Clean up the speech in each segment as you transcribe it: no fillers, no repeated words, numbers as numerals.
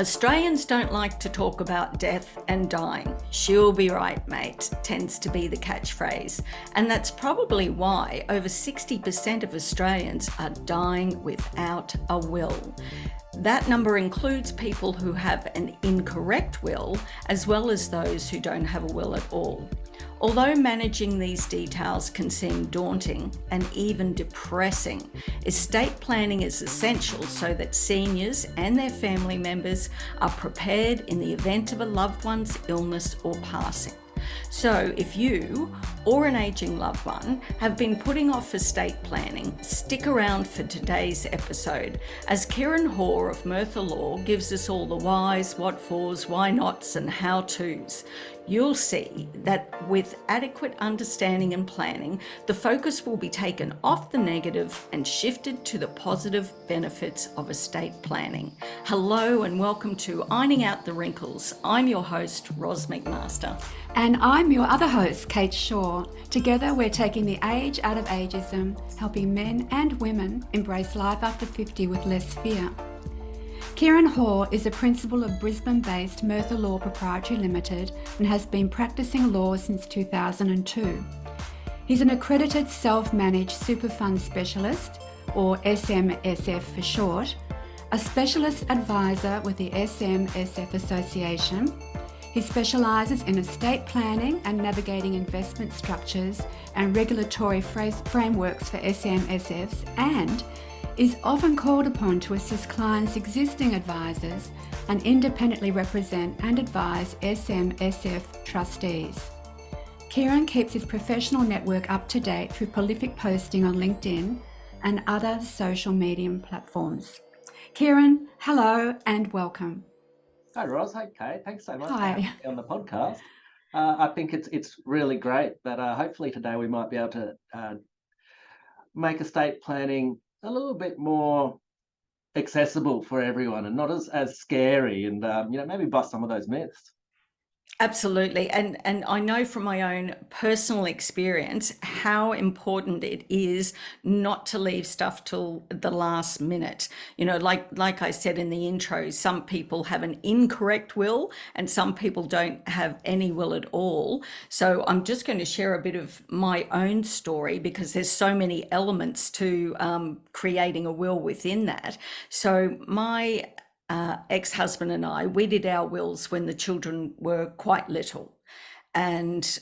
Australians don't like to talk about death and dying. She'll be right, mate, tends to be the catchphrase. And that's probably why over 60% of Australians are dying without a will. That number includes people who have an incorrect will, as well as those who don't have a will at all. Although managing these details can seem daunting and even depressing, estate planning is essential so that seniors and their family members are prepared in the event of a loved one's illness or passing. So if you or an aging loved one have been putting off estate planning, stick around for today's episode as Kieran Hoare of Merthyr Law gives us all the whys, what fors, why nots and how to's. You'll see that with adequate understanding and planning, the focus will be taken off the negative and shifted to the positive benefits of estate planning. Hello and welcome to Ironing Out the Wrinkles. I'm your host, Ros McMaster. And I'm your other host, Kate Shaw. Together we're taking the age out of ageism, helping men and women embrace life after 50 with less fear. Kieran Hoare is a principal of Brisbane-based Merthyr Law Proprietary Limited and has been practicing law since 2002. He's an accredited self-managed super fund specialist, or SMSF for short, a specialist advisor with the SMSF Association. He specialises in estate planning and navigating investment structures and regulatory frameworks for SMSFs, and is often called upon to assist clients' existing advisors and independently represent and advise SMSF trustees. Kieran keeps his professional network up to date through prolific posting on LinkedIn and other social media platforms. Kieran, hello and welcome. Hi Ros, hi Kate, thanks so much for Hi. having me on the podcast. I think it's really great that hopefully today we might be able to make estate planning a little bit more accessible for everyone and not as scary, and maybe bust some of those myths. Absolutely. And I know from my own personal experience how important it is not to leave stuff till the last minute. You know, like I said in the intro, some people have an incorrect will and some people don't have any will at all. So I'm just going to share a bit of my own story because there's so many elements to creating a will within that. So my ex-husband and I, we did our wills when the children were quite little. And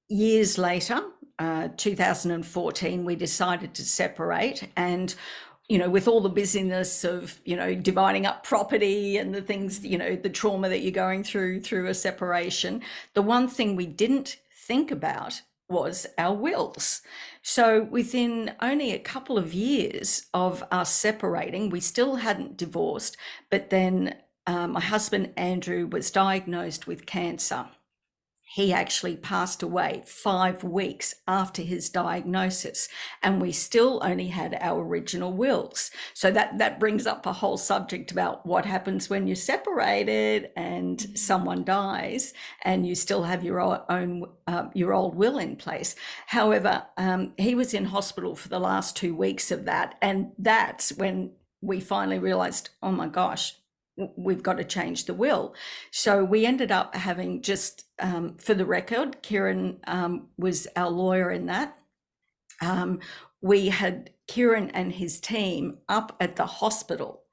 years later, 2014, we decided to separate. And, with all the busyness of, dividing up property and the things, the trauma that you're going through a separation, the one thing we didn't think about was our wills. So within only a couple of years of us separating, we still hadn't divorced, but then my husband Andrew was diagnosed with cancer. He actually passed away 5 weeks after his diagnosis, and we still only had our original wills. So that brings up a whole subject about what happens when you're separated and someone dies and you still have your old will in place. However, he was in hospital for the last 2 weeks of that, and that's when we finally realized, oh my gosh, we've got to change the will. So we ended up having just, for the record, Kieran was our lawyer in that. We had Kieran and his team up at the hospital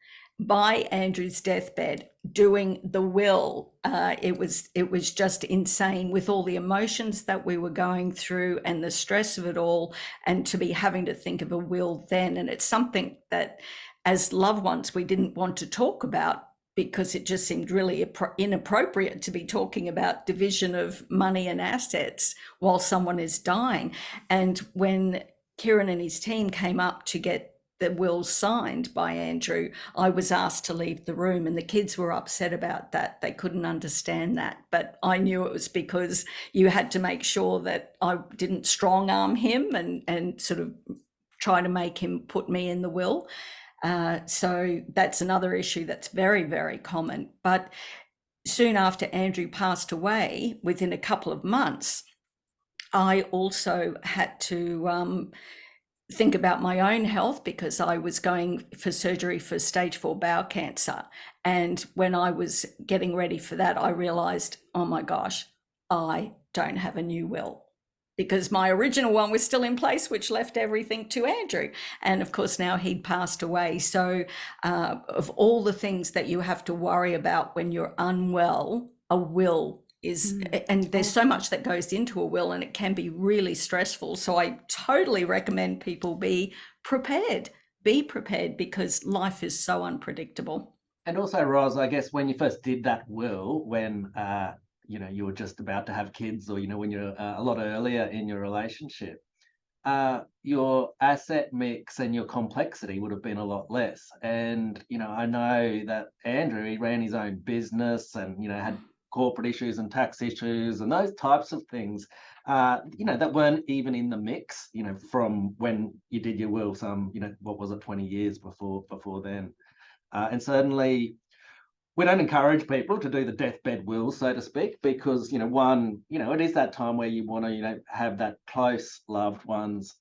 by Andrew's deathbed doing the will. It was just insane with all the emotions that we were going through and the stress of it all, and to be having to think of a will then. And it's something that as loved ones we didn't want to talk about, because it just seemed really inappropriate to be talking about division of money and assets while someone is dying. And when Kieran and his team came up to get the will signed by Andrew, I was asked to leave the room, and the kids were upset about that. They couldn't understand that, but I knew it was because you had to make sure that I didn't strong arm him and sort of try to make him put me in the will. So that's another issue that's very, very common. But soon after Andrew passed away, within a couple of months, I also had to think about my own health, because I was going for surgery for stage 4 bowel cancer. And when I was getting ready for that, I realized, oh my gosh, I don't have a new will, because my original one was still in place, which left everything to Andrew. And of course, now he'd passed away. So, of all the things that you have to worry about when you're unwell, a will is, and there's so much that goes into a will, and it can be really stressful. So I totally recommend people be prepared. Be prepared, because life is so unpredictable. And also, Roz, I guess when you first did that will, when you were just about to have kids, or when you're a lot earlier in your relationship, your asset mix and your complexity would have been a lot less. And I know that Andrew, he ran his own business and had corporate issues and tax issues and those types of things, that weren't even in the mix, from when you did your will, some, what was it, 20 years before then. And certainly we don't encourage people to do the deathbed will, so to speak, because, one, it is that time where you want to, have that close loved ones,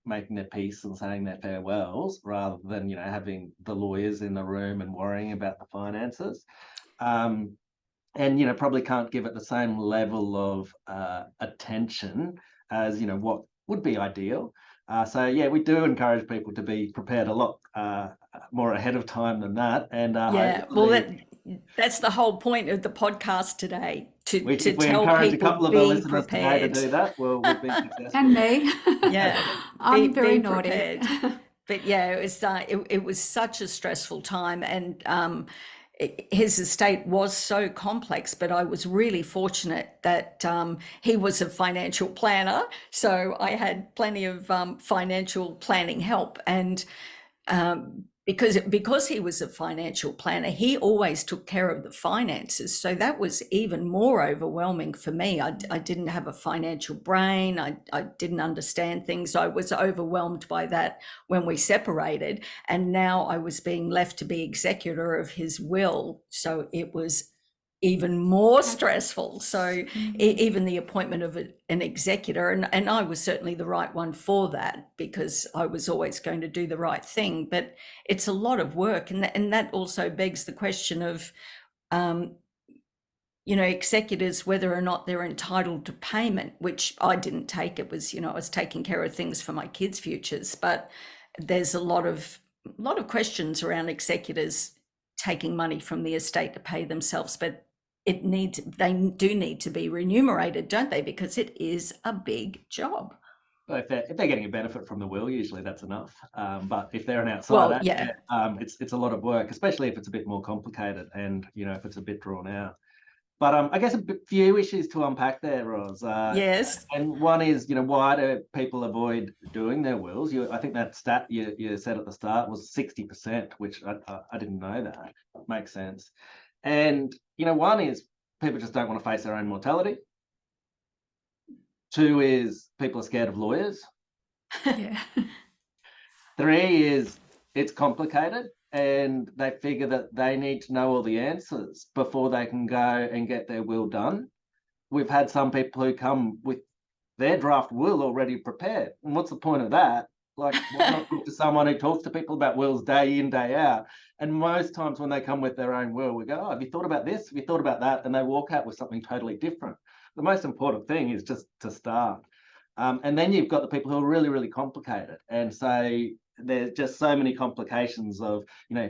making their peace and saying their farewells, rather than, having the lawyers in the room and worrying about the finances. And, probably can't give it the same level of attention as, what would be ideal. So, yeah, we do encourage people to be prepared a lot more ahead of time than that. And Yeah, well, that's the whole point of the podcast today, to if we tell encourage a people couple of the be listeners today to prepared. do that, well, we've been successful. And me. Yeah, I'm very be naughty. prepared. But yeah, it was such a stressful time, and his estate was so complex. But I was really fortunate that he was a financial planner, so I had plenty of financial planning help. And because he was a financial planner, he always took care of the finances. So that was even more overwhelming for me. I didn't have a financial brain. I didn't understand things. I was overwhelmed by that when we separated. And now I was being left to be executor of his will. So it was even more stressful. So even the appointment of an executor, and I was certainly the right one for that, because I was always going to do the right thing. But it's a lot of work, and that also begs the question of executors, whether or not they're entitled to payment, which I didn't take. It was, I was taking care of things for my kids' futures. But there's a lot of questions around executors taking money from the estate to pay themselves. But they do need to be remunerated, don't they? Because it is a big job. Well, if they're getting a benefit from the will, usually that's enough. But if they're an outsider, it's a lot of work, especially if it's a bit more complicated and if it's a bit drawn out. But I guess a few issues to unpack there, Roz. Yes. And one is, why do people avoid doing their wills? I think that stat you said at the start was 60%, which I didn't know that. Makes sense. And, one is people just don't want to face their own mortality. 2 is people are scared of lawyers. Yeah. 3 is it's complicated, and they figure that they need to know all the answers before they can go and get their will done. We've had some people who come with their draft will already prepared. And what's the point of that? Like, why not talk to someone who talks to people about wills day in, day out? And most times when they come with their own will, we go, oh, have you thought about this? Have you thought about that? And they walk out with something totally different. The most important thing is just to start. And then you've got the people who are really, really complicated. And so there's just so many complications of,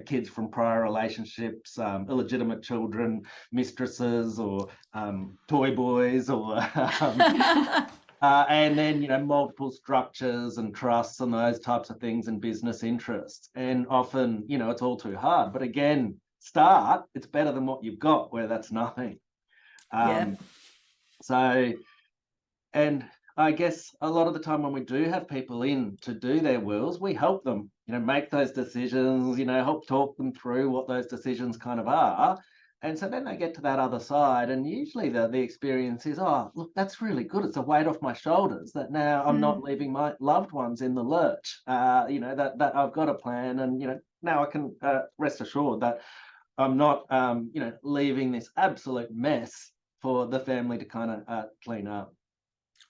kids from prior relationships, illegitimate children, mistresses, or toy boys, or and then, multiple structures and trusts and those types of things, and business interests. And often, it's all too hard. But again, start. It's better than what you've got, where that's nothing. So, and I guess a lot of the time when we do have people in to do their wills, we help them, make those decisions, help talk them through what those decisions kind of are. And so then they get to that other side, and usually the experience is, oh, look, that's really good. It's a weight off my shoulders that now I'm not leaving my loved ones in the lurch, that I've got a plan, and, now I can rest assured that I'm not, leaving this absolute mess for the family to kind of clean up.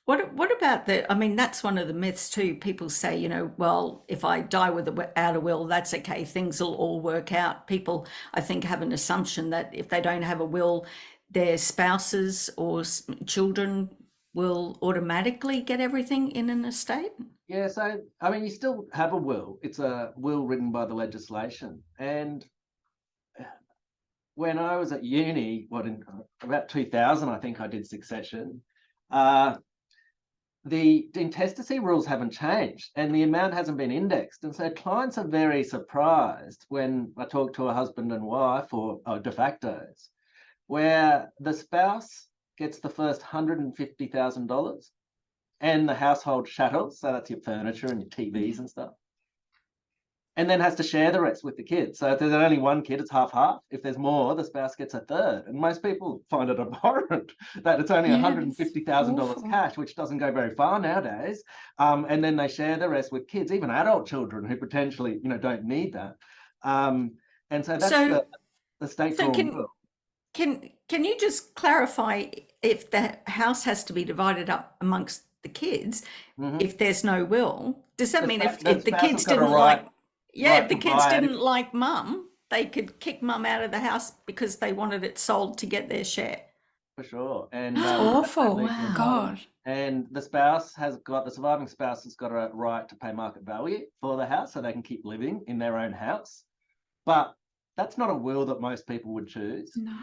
What about the, I mean, that's one of the myths too. People say, well, if I die without a will, that's okay. Things will all work out. People, I think, have an assumption that if they don't have a will, their spouses or children will automatically get everything in an estate. Yeah, so I mean, you still have a will. It's a will written by the legislation. And when I was at uni, in about 2000, I think I did succession. Uh, the intestacy rules haven't changed and the amount hasn't been indexed. And so clients are very surprised when I talk to a husband and wife or de factos, where the spouse gets the first $150,000 and the household chattels, so that's your furniture and your TVs and stuff, and then has to share the rest with the kids. So if there's only one kid, it's half-half. If there's more, the spouse gets a third. And most people find it abhorrent that it's only $150,000 cash, which doesn't go very far nowadays. And then they share the rest with kids, even adult children who potentially, don't need that. And so that's the state drawn will. Can you just clarify if the house has to be divided up amongst the kids, if there's no will? Does that mean if the kids didn't like... Yeah, if the kids didn't like mum, they could kick mum out of the house because they wanted it sold to get their share. For sure. And that's awful. Wow. God. And the surviving spouse has got a right to pay market value for the house so they can keep living in their own house. But that's not a will that most people would choose. No.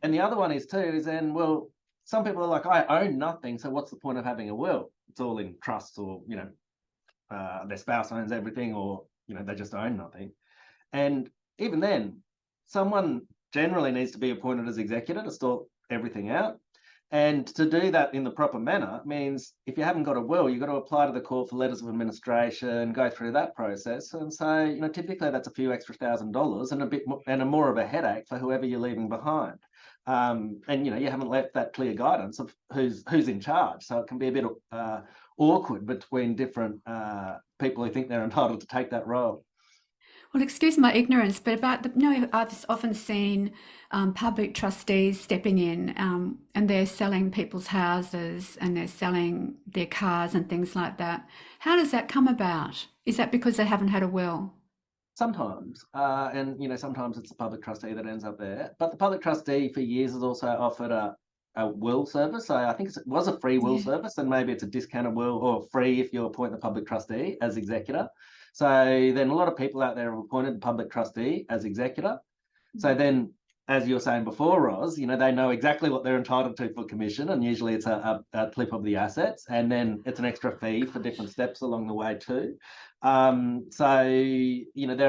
And the other one is then, well, some people are like, I own nothing, so what's the point of having a will? It's all in trusts or, their spouse owns everything or, they just own nothing. And even then, someone generally needs to be appointed as executor to sort everything out. And to do that in the proper manner means if you haven't got a will, you've got to apply to the court for letters of administration, go through that process. And so, typically that's a few extra $1,000s and a bit more, and more of a headache for whoever you're leaving behind. And you haven't left that clear guidance of who's in charge. So it can be a bit awkward between different people who think they're entitled to take that role. Well, excuse my ignorance, but I've often seen public trustees stepping in and they're selling people's houses and they're selling their cars and things like that. How does that come about? Is that because they haven't had a will? Sometimes, and sometimes it's the public trustee that ends up there. But the public trustee for years has also offered a will service. So I think it was a free will service, and maybe it's a discounted will or free if you appoint the public trustee as executor. So then a lot of people out there have appointed the public trustee as executor. So then, as you were saying before, Roz, they know exactly what they're entitled to for commission, and usually it's a clip of the assets, and then it's an extra fee for different steps along the way too. There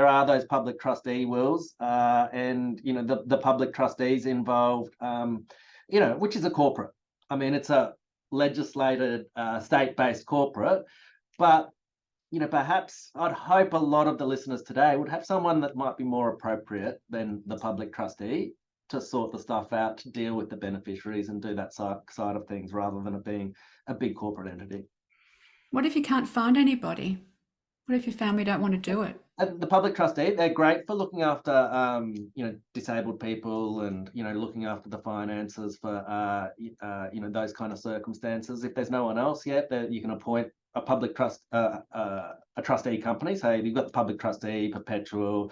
are those public trustee wills, and the public trustees involved, which is a corporate. I mean, it's a legislated, state-based corporate, but perhaps I'd hope a lot of the listeners today would have someone that might be more appropriate than the public trustee to sort the stuff out, to deal with the beneficiaries and do that side of things rather than it being a big corporate entity. What if you can't find anybody? What if your family don't want to do it? The public trustee, they're great for looking after, disabled people and, looking after the finances for, those kind of circumstances. If there's no one else yet, you can appoint a public trust, a trustee company. So you've got the public trustee, Perpetual,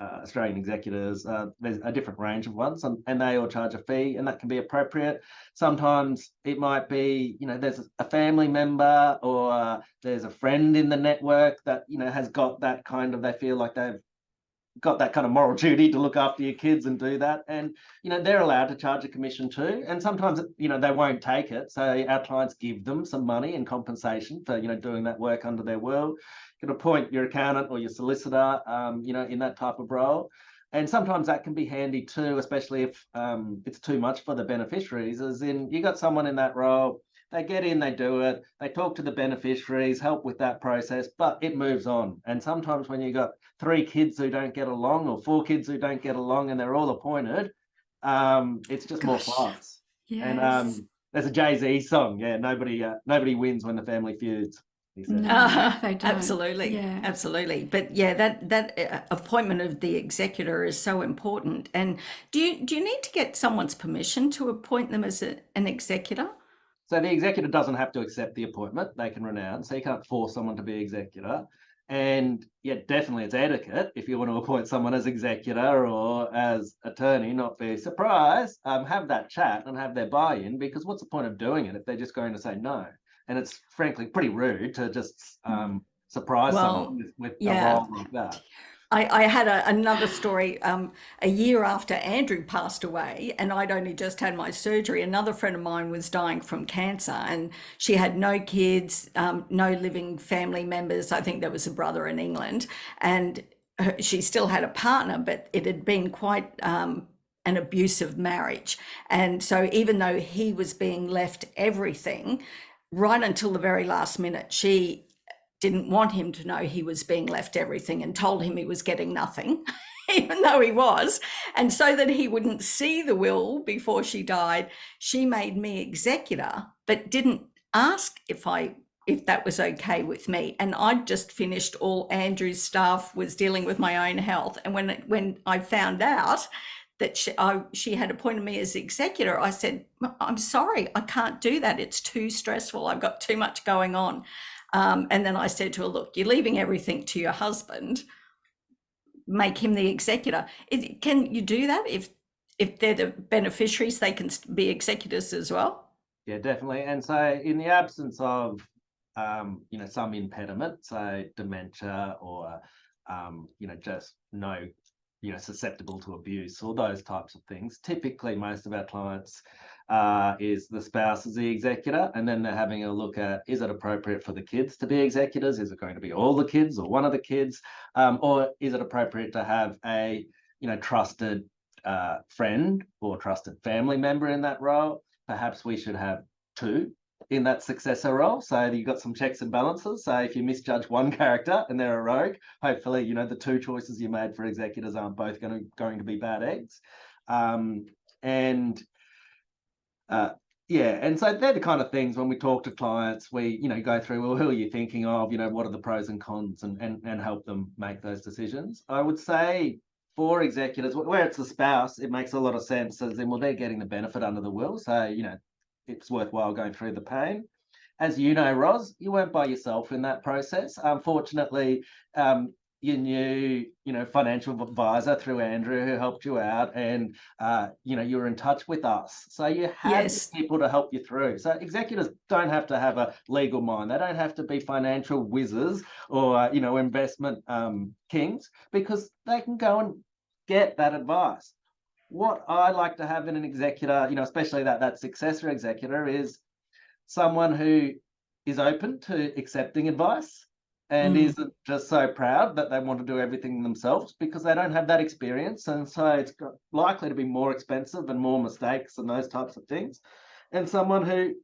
Australian Executors. There's a different range of ones, and they all charge a fee, and that can be appropriate. Sometimes it might be, there's a family member or there's a friend in the network that, has got that kind of, they feel like they've got that kind of moral duty to look after your kids and do that. And, they're allowed to charge a commission too. And sometimes, they won't take it. So our clients give them some money in compensation for, doing that work under their will. You can appoint your accountant or your solicitor, in that type of role. And sometimes that can be handy too, especially if it's too much for the beneficiaries, as in you got someone in that role, they get in, they do it, they talk to the beneficiaries, help with that process, but it moves on. And sometimes when you got 3 kids who don't get along or 4 kids who don't get along and they're all appointed, it's just more fights. Yes. And there's a Jay-Z song, nobody wins when the family feuds. No, they don't. Absolutely, absolutely. But that appointment of the executor is so important. And do you need to get someone's permission to appoint them as an executor? So the executor doesn't have to accept the appointment. They can renounce. So you can't force someone to be executor. And yeah, definitely it's etiquette if you want to appoint someone as executor or as attorney, not be surprised, have that chat and have their buy-in, because what's the point of doing it if they're just going to say no? And it's frankly pretty rude to just surprise someone Well, with a yeah. role like that. I had another story a year after Andrew passed away, and I'd only just had my surgery. Another friend of mine was dying from cancer, and she had no kids, no living family members. I think there was a brother in England, and she still had a partner, but it had been quite an abusive marriage. And so, even though he was being left everything, right until the very last minute, she didn't want him to know he was being left everything and told him he was getting nothing, even though he was. And so that he wouldn't see the will before she died, she made me executor, but didn't ask if that was okay with me. And I'd just finished all Andrew's stuff, was dealing with my own health. And when I found out that she had appointed me as executor, I said, I'm sorry, I can't do that. It's too stressful. I've got too much going on. And then I said to her, look, you're leaving everything to your husband, make him the executor. Can you do that? If they're the beneficiaries, they can be executors as well? Yeah, definitely. And so in the absence of, some impediment, so dementia or, just no, susceptible to abuse or those types of things, typically most of our clients is the spouse is the executor, and then they're having a look at, is it appropriate for the kids to be executors? Is it going to be all the kids or one of the kids? Or is it appropriate to have a, trusted friend or trusted family member in that role? Perhaps we should have two in that successor role, so you've got some checks and balances. So if you misjudge one character and they're a rogue, hopefully the two choices you made for executors aren't both going to be bad eggs. And so they're the kind of things when we talk to clients, we go through, well, who are you thinking of, what are the pros and cons, and help them make those decisions. I would say for executors where it's the spouse, it makes a lot of sense, as in, well, they're getting the benefit under the will, so it's worthwhile going through the pain. As you know, Roz, you weren't by yourself in that process. Unfortunately, you knew, financial advisor through Andrew who helped you out, and you were in touch with us. So you had Yes. people to help you through. So executors don't have to have a legal mind. They don't have to be financial whizzes or investment kings, because they can go and get that advice. What I like to have in an executor, especially that successor executor, is someone who is open to accepting advice and isn't just so proud that they want to do everything themselves, because they don't have that experience. And so it's likely to be more expensive and more mistakes and those types of things. And someone who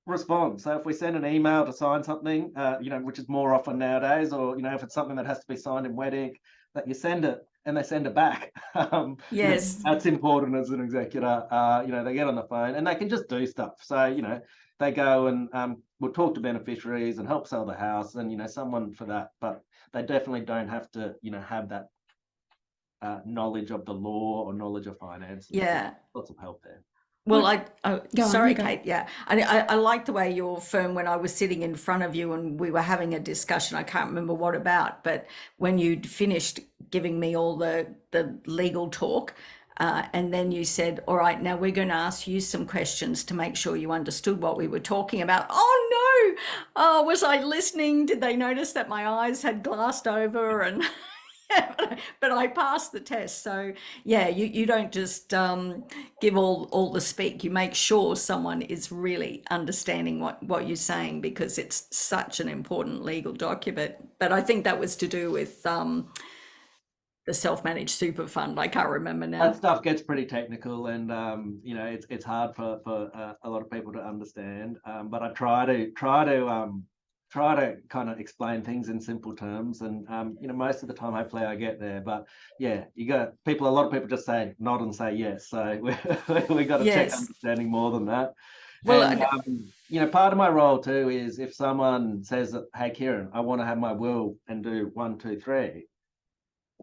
responds. So if we send an email to sign something, which is more often nowadays, or, if it's something that has to be signed in wet ink, that you send it and they send it back. Yes. That's important as an executor. They get on the phone and they can just do stuff. So, they go and we'll talk to beneficiaries and help sell the house, and, someone for that. But they definitely don't have to, have that knowledge of the law or knowledge of finance. Yeah. Lots of help there. Well, Go on, sorry, you go. Kate. Yeah, I like the way you're firm. When I was sitting in front of you and we were having a discussion, I can't remember what about, but when you'd finished giving me all the legal talk, and then you said, "All right, now we're going to ask you some questions to make sure you understood what we were talking about." Oh no! Oh, was I listening? Did they notice that my eyes had glassed over and? But I passed the test. So yeah, you don't just give all the speak. You make sure someone is really understanding what you're saying, because it's such an important legal document. But I think that was to do with the self-managed super fund. I can't remember now. That stuff gets pretty technical, and it's hard for a lot of people to understand. But I try to kind of explain things in simple terms, and most of the time hopefully I get there. But yeah, a lot of people just say nod and say yes, so we got to check Yes. understanding more than that. Well, And part of my role too is, if someone says that, hey Kieran, I want to have my will and do 1, 2, 3,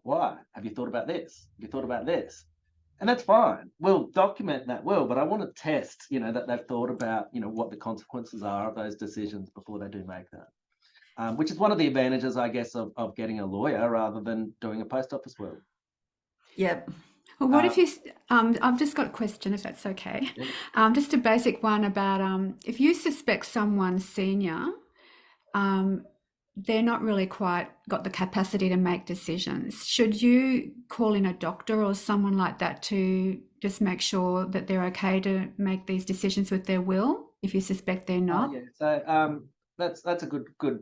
why? Have you thought about this? Have you thought about this? And that's fine. We'll document that will, but I want to test, that they've thought about, what the consequences are of those decisions before they do make that. Which is one of the advantages, I guess, of getting a lawyer rather than doing a post office will. Yep. Well, what if you, I've just got a question, if that's okay. Yeah. Just a basic one about if you suspect someone's senior, they're not really quite got the capacity to make decisions. Should you call in a doctor or someone like that to just make sure that they're okay to make these decisions with their will if you suspect they're not? Yeah. So that's a good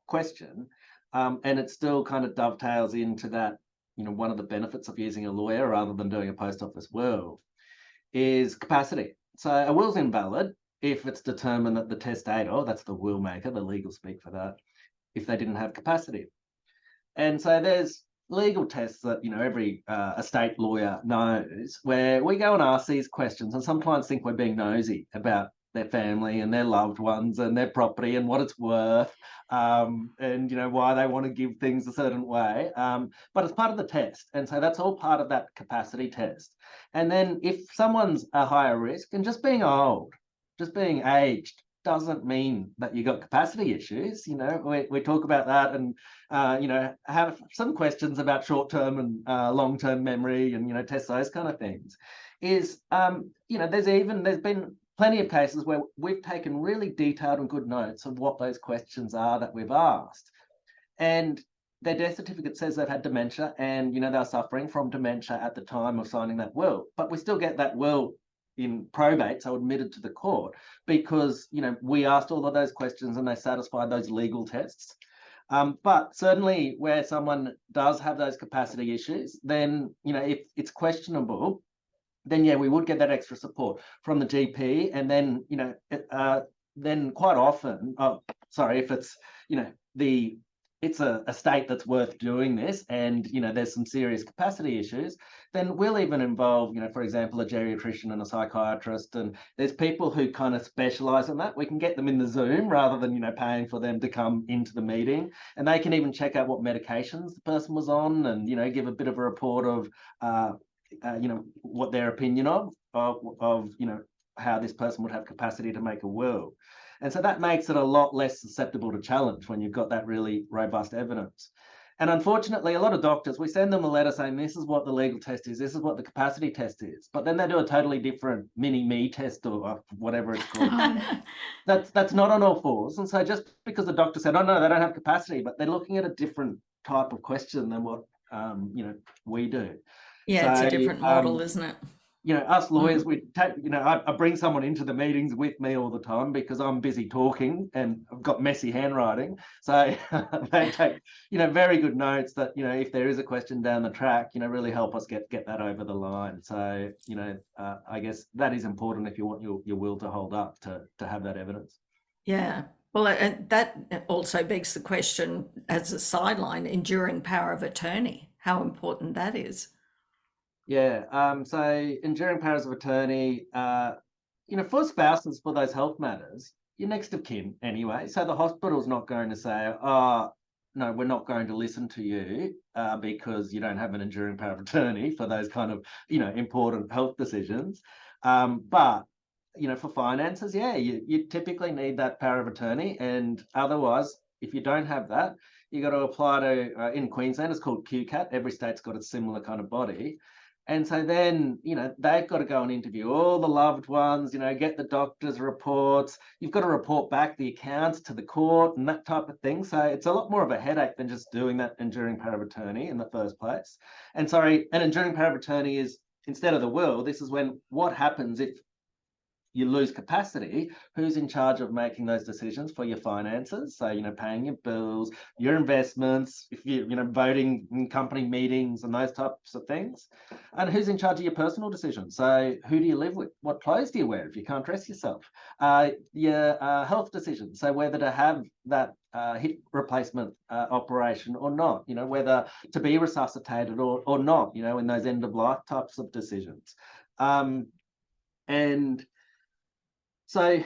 question, and it still kind of dovetails into that. One of the benefits of using a lawyer rather than doing a post office will is capacity. So a will's invalid if it's determined that the testator, that's the will maker, the legal speak for that, if they didn't have capacity. And so there's legal tests that every estate lawyer knows, where we go and ask these questions, and some clients think we're being nosy about their family and their loved ones and their property and what it's worth, and why they want to give things a certain way. But it's part of the test, and so that's all part of that capacity test. And then if someone's a higher risk, and just being old, just being aged, doesn't mean that you got capacity issues. We talk about that, and have some questions about short-term and long-term memory, and test those kind of things. There's been plenty of cases where we've taken really detailed and good notes of what those questions are that we've asked, and their death certificate says they've had dementia, and they're suffering from dementia at the time of signing that will, but we still get that will in probate, so admitted to the court, because we asked all of those questions and they satisfied those legal tests. But certainly where someone does have those capacity issues, then if it's questionable, then yeah, we would get that extra support from the GP, and then then quite often, if it's it's a state that's worth doing this, and there's some serious capacity issues, then we'll even involve, for example, a geriatrician and a psychiatrist, and there's people who kind of specialize in that. We can get them in the Zoom rather than paying for them to come into the meeting, and they can even check out what medications the person was on, and give a bit of a report of what their opinion of how this person would have capacity to make a will. And so that makes it a lot less susceptible to challenge when you've got that really robust evidence. And unfortunately, a lot of doctors, we send them a letter saying this is what the legal test is, this is what the capacity test is, but then they do a totally different mini-me test or whatever it's called. That's not on all fours. And so just because the doctor said, oh no, they don't have capacity, but they're looking at a different type of question than what we do. Yeah, it's a different model, isn't it? Us lawyers, we take, I bring someone into the meetings with me all the time because I'm busy talking and I've got messy handwriting. So they take, very good notes that, if there is a question down the track, really help us get that over the line. So, I guess that is important if you want your will to hold up, to have that evidence. Yeah. Well, and that also begs the question, as a sideline, enduring power of attorney, how important that is. Yeah. So enduring powers of attorney, for spouses, for those health matters, you're next of kin anyway. So the hospital's not going to say, oh, no, we're not going to listen to you because you don't have an enduring power of attorney for those kind of, important health decisions. But, for finances, yeah, you typically need that power of attorney. And otherwise, if you don't have that, you got to apply to, in Queensland, it's called QCAT. Every state's got a similar kind of body. And so then, they've got to go and interview all the loved ones, get the doctor's reports. You've got to report back the accounts to the court and that type of thing. So it's a lot more of a headache than just doing that enduring power of attorney in the first place. And an enduring power of attorney is, instead of the will, this is when what happens if you lose capacity, who's in charge of making those decisions for your finances? So, paying your bills, your investments, if you, voting in company meetings and those types of things. And who's in charge of your personal decisions? So who do you live with? What clothes do you wear if you can't dress yourself? Your health decisions. So whether to have that hip replacement operation or not, whether to be resuscitated or not, in those end of life types of decisions. And so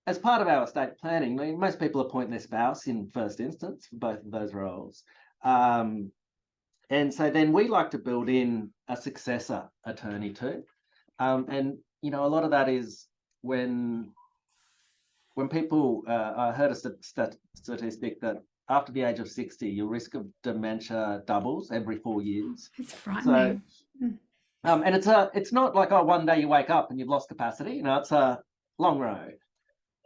as part of our estate planning, most people appoint their spouse in first instance for both of those roles. And so then we like to build in a successor attorney too. And, you know, a lot of that is when people, I heard a statistic that after the age of 60, your risk of dementia doubles every 4 years. It's frightening. So, and it's not like, oh, one day you wake up and you've lost capacity. You know, it's a long road.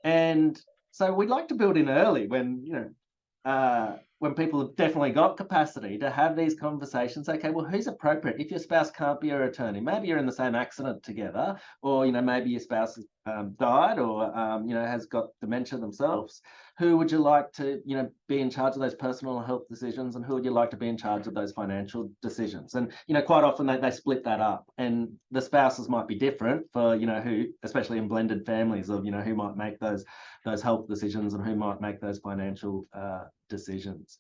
And so we'd like to build in early when, you know, when people have definitely got capacity to have these conversations. Okay, well, who's appropriate? If your spouse can't be your attorney, maybe you're in the same accident together, or, you know, maybe your spouse has died, or, you know, has got dementia themselves. Who would you like to, you know, be in charge of those personal health decisions, and who would you like to be in charge of those financial decisions? And, you know, quite often they split that up, and the spouses might be different for, you know, who, especially in blended families, of, you know, who might make those health decisions and who might make those financial decisions.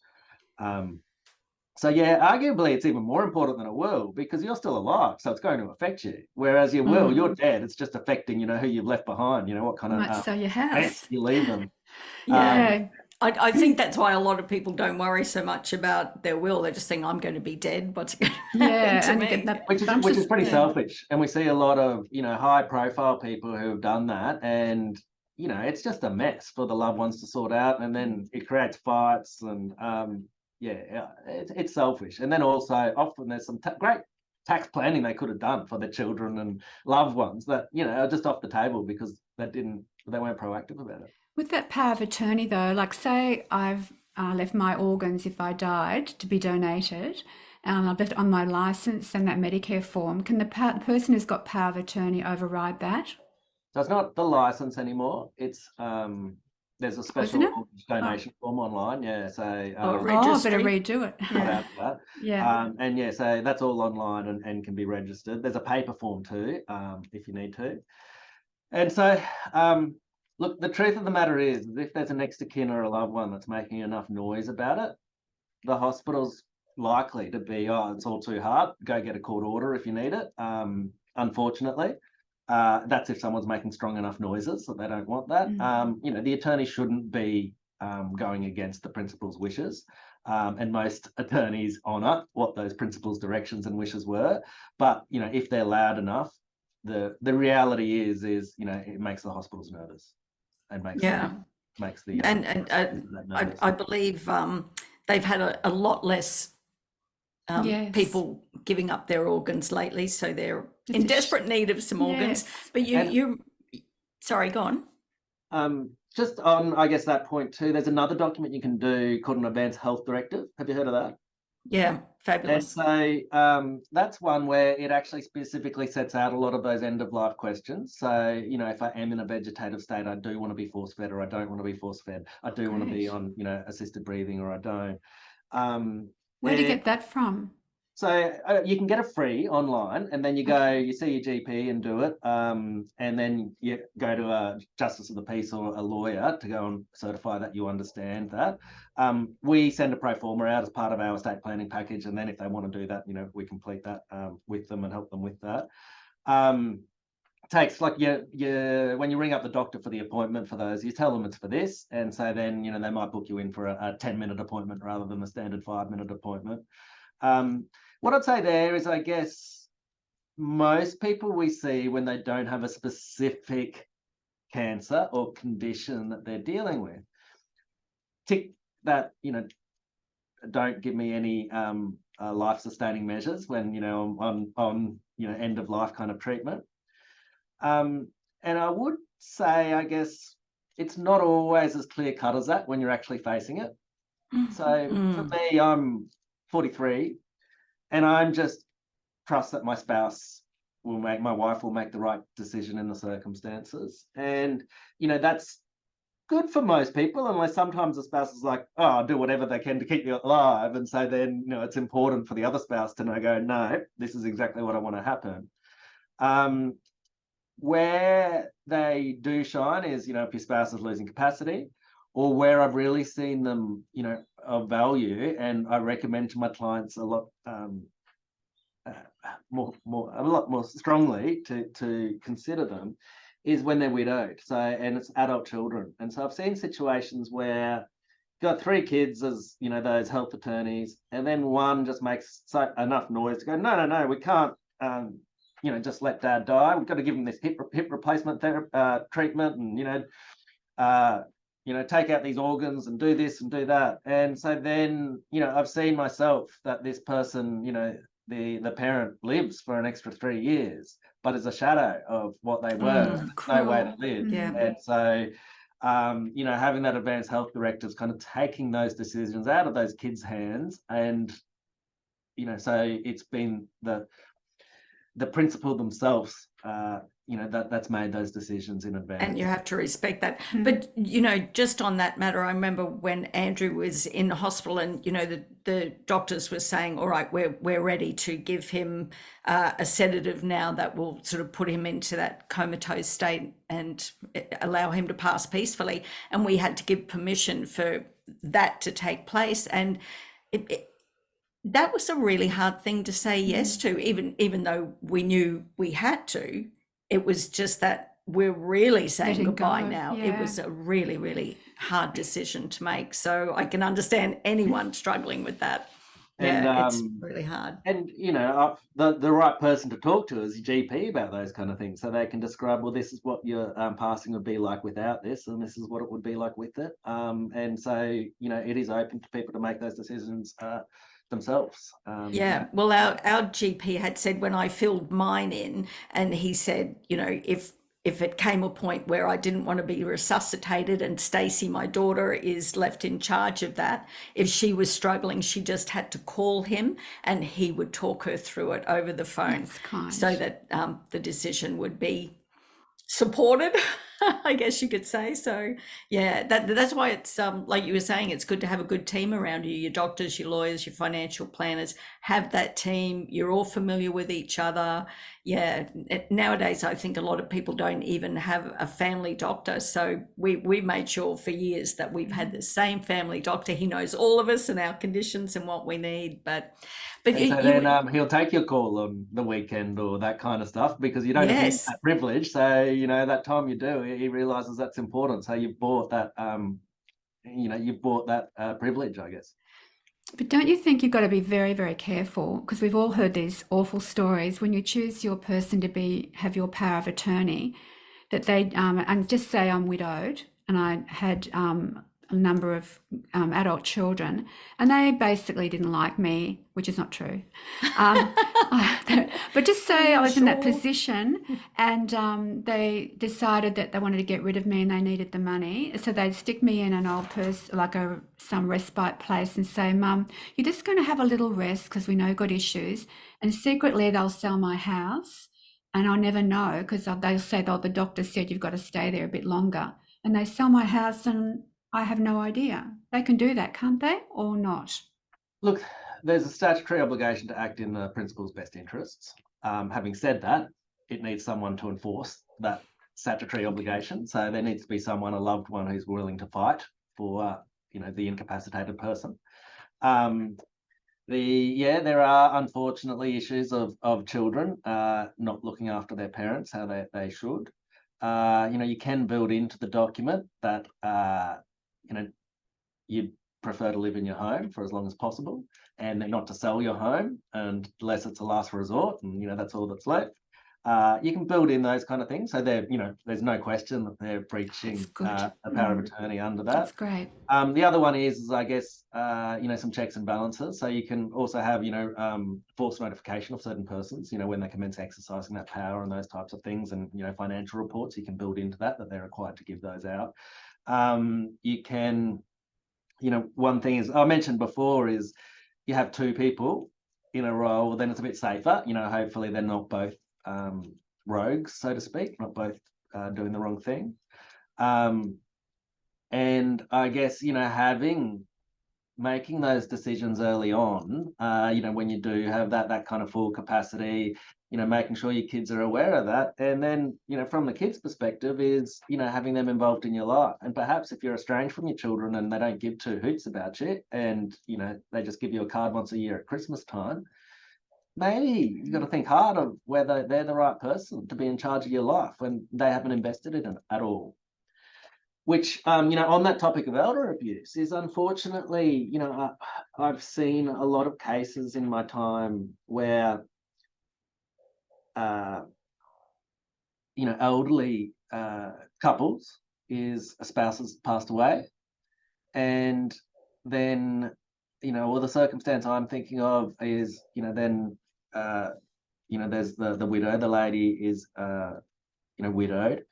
So yeah, arguably it's even more important than a will, because you're still alive, so it's going to affect you. Whereas your will, you're dead. It's just affecting, you know, who you've left behind. You know, what kind Might of sell your house. you leave them. Yeah. I think that's why a lot of people don't worry so much about their will. They're just saying, I'm going to be dead. What's going to happen to me? Which is pretty selfish. And we see a lot of, you know, high profile people who have done that, and, you know, it's just a mess for the loved ones to sort out, and then it creates fights, and yeah, it's selfish. And then also often there's some great tax planning they could have done for their children and loved ones that, you know, are just off the table because they weren't proactive about it. With that power of attorney, though, like say I've left my organs if I died to be donated, and I've left it on my license and that Medicare form, can the person who's got power of attorney override that? So it's not the license anymore. It's there's a special donation form online. Yeah, so I better redo it. About that. Yeah. And yeah, so that's all online and can be registered. There's a paper form too, if you need to. And so look, the truth of the matter is, if there's a next of kin or a loved one that's making enough noise about it, the hospital's likely to be, oh, it's all too hard, go get a court order if you need it. Unfortunately, that's if someone's making strong enough noises that they don't want that. You know, the attorney shouldn't be going against the principal's wishes. And most attorneys honour what those principal's directions and wishes were. But, you know, if they're loud enough, the reality is, you know, it makes the hospitals nervous. And makes the I believe they've had a lot less people giving up their organs lately, so they're in desperate need of some organs. But you sorry, go on. Just on, I guess, that point too, there's another document you can do called an Advanced Health Directive. Have you heard of that? Yeah, fabulous. And so that's one where it actually specifically sets out a lot of those end-of-life questions. So, you know, if I am in a vegetative state, I do want to be force-fed, or I don't want to be force-fed. I do want to be on, you know, assisted breathing, or I don't. Where do you get that from? So you can get it free online, and then you go, you see your GP and do it, and then you go to a justice of the peace or a lawyer to go and certify that you understand that. We send a pro forma out as part of our estate planning package, and then if they want to do that, you know, we complete that with them and help them with that. Takes like when you ring up the doctor for the appointment for those, you tell them it's for this, and so then, you know, they might book you in for a 10-minute appointment rather than a standard 5-minute appointment. What I'd say there is, I guess, most people we see when they don't have a specific cancer or condition that they're dealing with, tick that, you know, don't give me any life-sustaining measures when, you know, on you know, end of life kind of treatment. And I would say, I guess, it's not always as clear cut as that when you're actually facing it. So for me, I'm 43, and I'm just trust that my wife will make the right decision in the circumstances. And, you know, that's good for most people, unless sometimes the spouse is like, oh, I'll do whatever they can to keep you alive. And so then, you know, it's important for the other spouse to go, no, this is exactly what I want to happen. Where they do shine is, you know, if your spouse is losing capacity, or where I've really seen them, you know, of value, and I recommend to my clients a lot more strongly to consider them, is when they're widowed. So, and it's adult children. And so I've seen situations where got 3 kids as, those health attorneys, and then one just makes enough noise to go, no, we can't, just let dad die. We've got to give him this hip replacement treatment, and take out these organs and do this and do that. And so then, I've seen myself that this person, the parent lives for an extra 3 years, but is a shadow of what they were. No way to live. Yeah. And so, having that advanced health directive is kind of taking those decisions out of those kids' hands. And, so it's been the principal themselves, that's made those decisions in advance. And you have to respect that. But, just on that matter, I remember when Andrew was in the hospital and, the doctors were saying, all right, we're ready to give him a sedative now that will sort of put him into that comatose state and allow him to pass peacefully. And we had to give permission for that to take place. And that was a really hard thing to say yes to, even though we knew we had to. It was just that we're really saying Letting goodbye go. now. Yeah. It was a really, really hard decision to make. So I can understand anyone struggling with that. And, it's really hard. And, the right person to talk to is your GP about those kind of things. So they can describe, well, this is what your passing would be like without this, and this is what it would be like with it. And so, it is open to people to make those decisions themselves. Well, our GP had said when I filled mine in, and he said, if it came a point where I didn't want to be resuscitated and Stacey, my daughter, is left in charge of that, if she was struggling, she just had to call him and he would talk her through it over the phone. That's kind. So that the decision would be supported, I guess you could say. So that's why it's like you were saying, it's good to have a good team around you. Your doctors, your lawyers, your financial planners, have that team. You're all familiar with each other. Nowadays I think a lot of people don't even have a family doctor, so we made sure for years that we've had the same family doctor. He knows all of us and our conditions and what we need. But then he'll take your call on the weekend or that kind of stuff, because you don't have that privilege. So that time you do, he realizes that's important. So you've bought that privilege, I guess. But don't you think you've got to be very, very careful? Because we've all heard these awful stories when you choose your person to have your power of attorney, that they and just say I'm widowed and I had a number of adult children, and they basically didn't like me, which is not true. But just say I was in that position, and they decided that they wanted to get rid of me and they needed the money, so they'd stick me in an old person, like some respite place, and say, "Mum, you're just going to have a little rest because we know you've got issues," and secretly they'll sell my house, and I'll never know because they'll say, "Oh, the doctor said you've got to stay there a bit longer," and they sell my house and I have no idea. They can do that, can't they, or not? Look, there's a statutory obligation to act in the principal's best interests. Having said that, it needs someone to enforce that statutory obligation. So there needs to be someone, a loved one, who's willing to fight for, the incapacitated person. There are unfortunately issues of children not looking after their parents how they should. You can build into the document that you'd prefer to live in your home for as long as possible, and not to sell your home unless it's a last resort, and that's all that's left. You can build in those kind of things, so there's no question that they're breaching a power of attorney under that. That's great. The other one is I guess some checks and balances. So you can also have forced notification of certain persons when they commence exercising that power and those types of things, and financial reports you can build into that they're required to give those out. You can, one thing is I mentioned before is you have 2 people in a role, then it's a bit safer. Hopefully they're not both rogues, so to speak, not both doing the wrong thing. And I guess, making those decisions early on, when you do have that kind of full capacity, making sure your kids are aware of that. And then, from the kids' perspective is, having them involved in your life. And perhaps if you're estranged from your children and they don't give 2 hoots about you, and, they just give you a card once a year at Christmas time, maybe you've got to think hard of whether they're the right person to be in charge of your life when they haven't invested in it at all. which, on that topic of elder abuse is unfortunately, I've seen a lot of cases in my time where, elderly couples a spouse has passed away, and then, or the circumstance I'm thinking of is, then, there's the widow, the lady is, widowed,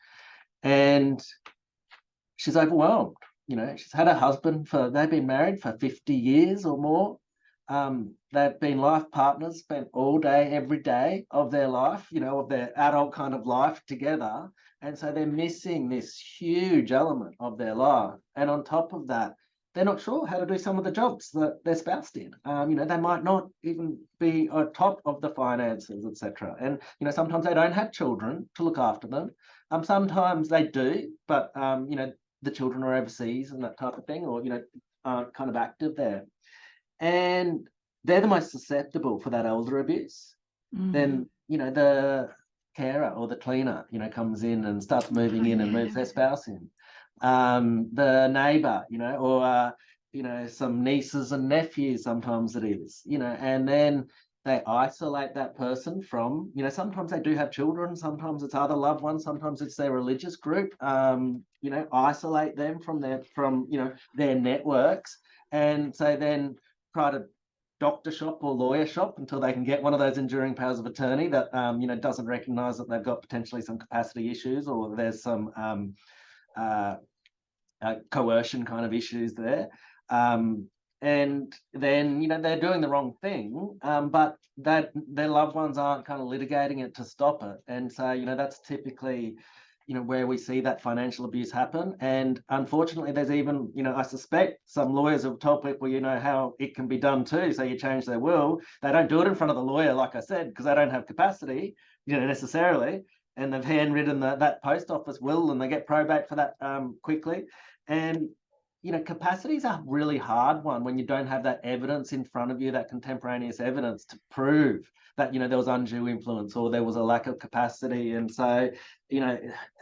and she's overwhelmed. She's had a husband they've been married for 50 years or more. They've been life partners, spent all day, every day of their life, of their adult kind of life together. And so they're missing this huge element of their life. And on top of that, they're not sure how to do some of the jobs that their spouse did. They might not even be on top of the finances, etc. And, sometimes they don't have children to look after them. Sometimes they do, but, the children are overseas and that type of thing, or, aren't kind of active there. And they're the most susceptible for that elder abuse. Then, the carer or the cleaner, comes in and starts moving in and moves their spouse in. The neighbour, or, some nieces and nephews, sometimes it is, and then they isolate that person from, sometimes they do have children, sometimes it's other loved ones, sometimes it's their religious group, isolate them from their networks. And so then try to doctor shop or lawyer shop until they can get one of those enduring powers of attorney that, doesn't recognise that they've got potentially some capacity issues, or there's some coercion kind of issues there. And then, they're doing the wrong thing, but that their loved ones aren't kind of litigating it to stop it. And so, that's typically, where we see that financial abuse happen. And unfortunately, there's even, I suspect some lawyers have told people, how it can be done too. So you change their will. They don't do it in front of the lawyer, like I said, because they don't have capacity, necessarily. And they've handwritten that post office will, and they get probate for that quickly. And, capacity is a really hard one when you don't have that evidence in front of you, that contemporaneous evidence to prove that, there was undue influence or there was a lack of capacity. And so,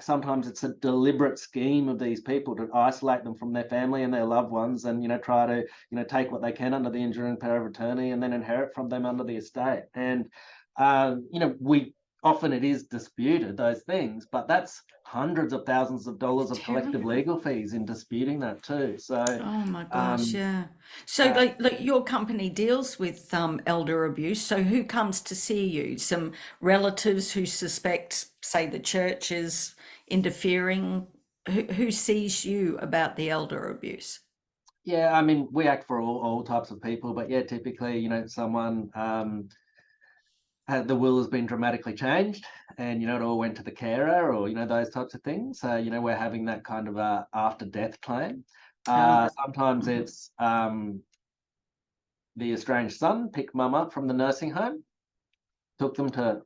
sometimes it's a deliberate scheme of these people to isolate them from their family and their loved ones and, try to, take what they can under the enduring power of attorney and then inherit from them under the estate. And, often it is disputed, those things, but that's hundreds of thousands of dollars of collective legal fees in disputing that too. So, oh my gosh, yeah. So, like your company deals with elder abuse. So, who comes to see you? Some relatives who suspect, say, the church is interfering. Who sees you about the elder abuse? Yeah, I mean, we act for all types of people, but yeah, typically, someone. The will has been dramatically changed, and it all went to the carer, or those types of things. So we're having that kind of after death claim. Sometimes it's the estranged son picked mum up from the nursing home, took them to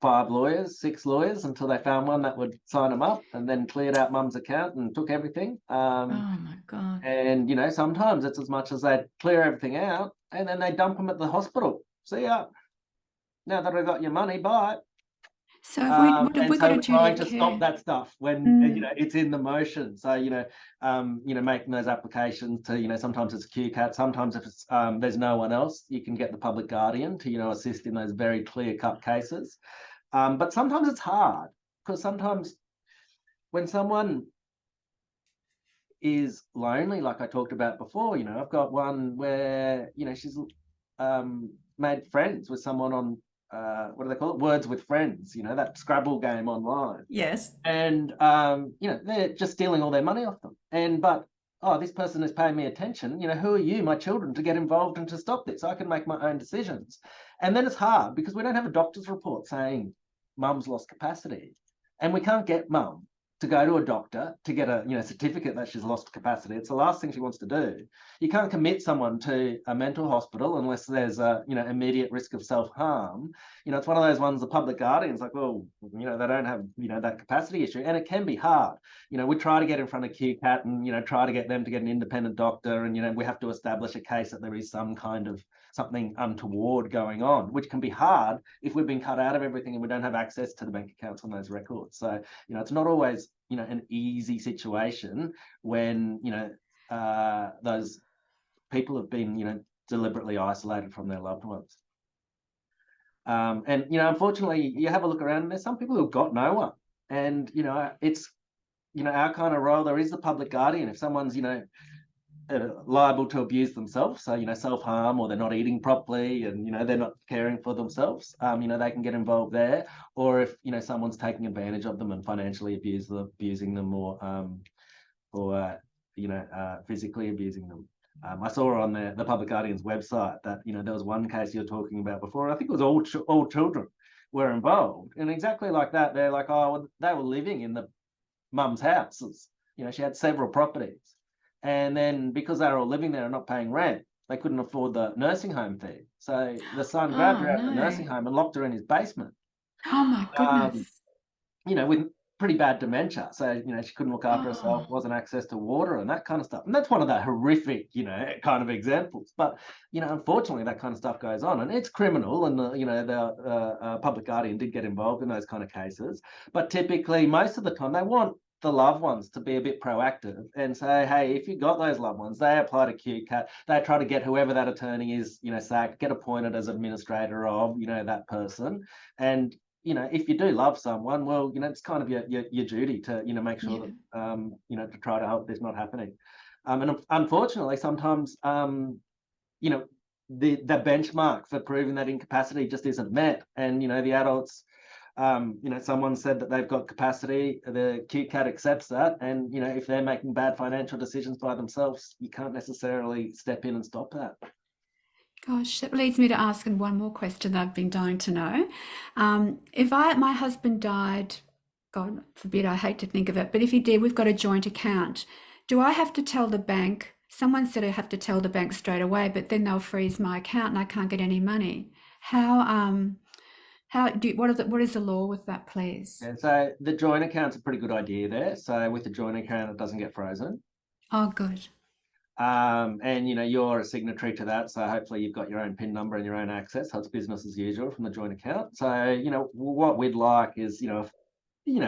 5 lawyers, 6 lawyers until they found one that would sign them up, and then cleared out mum's account and took everything. Oh my God. And sometimes it's as much as they clear everything out and then they dump them at the hospital. See ya. Now that I got your money, bye. So what have we got a duty trying of to care? stop that stuff when it's in the motion. So making those applications to sometimes it's QCAT, sometimes if it's there's no one else, you can get the public guardian to assist in those very clear-cut cases. But sometimes it's hard because sometimes when someone is lonely, like I talked about before, I've got one where she's made friends with someone on what do they call it? Words with Friends, that Scrabble game online. Yes. And, they're just stealing all their money off them. This person is paying me attention. Who are you, my children, to get involved and to stop this? I can make my own decisions. And then it's hard because we don't have a doctor's report saying mum's lost capacity. And we can't get mum to go to a doctor to get a certificate that she's lost capacity. It's the last thing she wants to do. You can't commit someone to a mental hospital unless there's a immediate risk of self-harm. It's one of those ones the public guardian's like, well, they don't have that capacity issue, and it can be hard. We try to get in front of QCAT and try to get them to get an independent doctor, and we have to establish a case that there is some kind of something untoward going on, which can be hard if we've been cut out of everything and we don't have access to the bank accounts on those records. So it's not always an easy situation when, those people have been, deliberately isolated from their loved ones. And, unfortunately, you have a look around and there's some people who've got no one. And, it's, our kind of role, there is the public guardian. If someone's, liable to abuse themselves, so, self-harm, or they're not eating properly and, they're not caring for themselves, they can get involved there. Or if, someone's taking advantage of them and financially abusing them, or physically abusing them. I saw on the Public Guardian's website that, there was one case you were talking about before. I think it was all children were involved. And exactly like that, they're like, oh, well, they were living in the mum's houses. She had several properties. And then because they were all living there and not paying rent, they couldn't afford the nursing home fee. So the son grabbed her out of the nursing home and locked her in his basement. Oh my goodness. With pretty bad dementia. So, she couldn't look after herself, wasn't access to water and that kind of stuff. And that's one of the horrific, kind of examples. But, unfortunately, that kind of stuff goes on and it's criminal. And, the Public Guardian did get involved in those kind of cases. But typically, most of the time, they want the loved ones to be a bit proactive and say, hey, if you got those loved ones, they apply to QCAT, they try to get whoever that attorney is, sacked, get appointed as administrator of, that person. And, if you do love someone, well, it's kind of your duty to, make sure that, to try to help this not happening. And unfortunately, sometimes, the benchmark for proving that incapacity just isn't met. And, the adults, someone said that they've got capacity, the QCAT accepts that. And, if they're making bad financial decisions by themselves, you can't necessarily step in and stop that. Gosh, that leads me to ask one more question that I've been dying to know. If my husband died, God forbid, I hate to think of it, but if he did, we've got a joint account. Do I have to tell the bank? Someone said I have to tell the bank straight away, but then they'll freeze my account and I can't get any money. What is the law with that, please? And so the joint account's a pretty good idea there. So with the joint account, it doesn't get frozen. Oh, good. And you're a signatory to that, so hopefully you've got your own PIN number and your own access. So it's business as usual from the joint account. So what we'd like is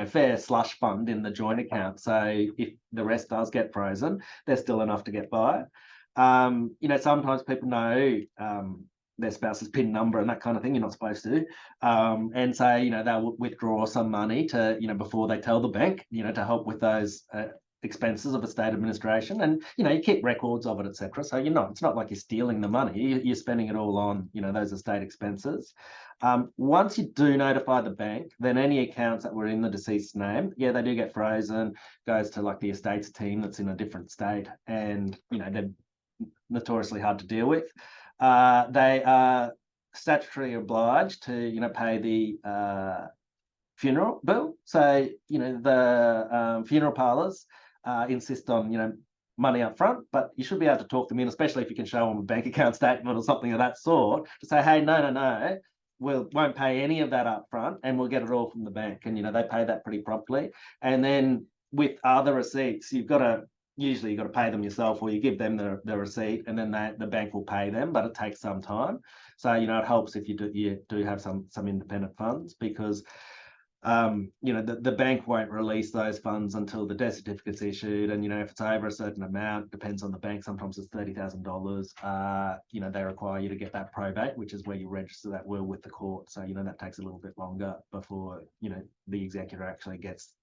fair slush fund in the joint account. So if the rest does get frozen, there's still enough to get by. Sometimes people know their spouse's PIN number and that kind of thing. You're not supposed to, and so they'll withdraw some money to before they tell the bank to help with those expenses of estate administration, and you keep records of it, etc. So it's not like you're stealing the money, you're spending it all on those estate expenses. Once you do notify the bank, then any accounts that were in the deceased's name, they do get frozen, goes to like the estates team that's in a different state, and they're notoriously hard to deal with. They are statutorily obliged to pay the funeral bill. So the funeral parlours insist on money up front, but you should be able to talk them in, especially if you can show them a bank account statement or something of that sort, to say, hey, no, we won't pay any of that up front and we'll get it all from the bank. And they pay that pretty promptly. And then with other receipts, you've got to pay them yourself, or you give them the receipt and then the bank will pay them, but it takes some time. So it helps if you do have some independent funds, because the bank won't release those funds until the death certificate's issued. And, if it's over a certain amount, depends on the bank, sometimes it's $30,000, they require you to get that probate, which is where you register that will with the court. So, that takes a little bit longer before, the executor actually gets,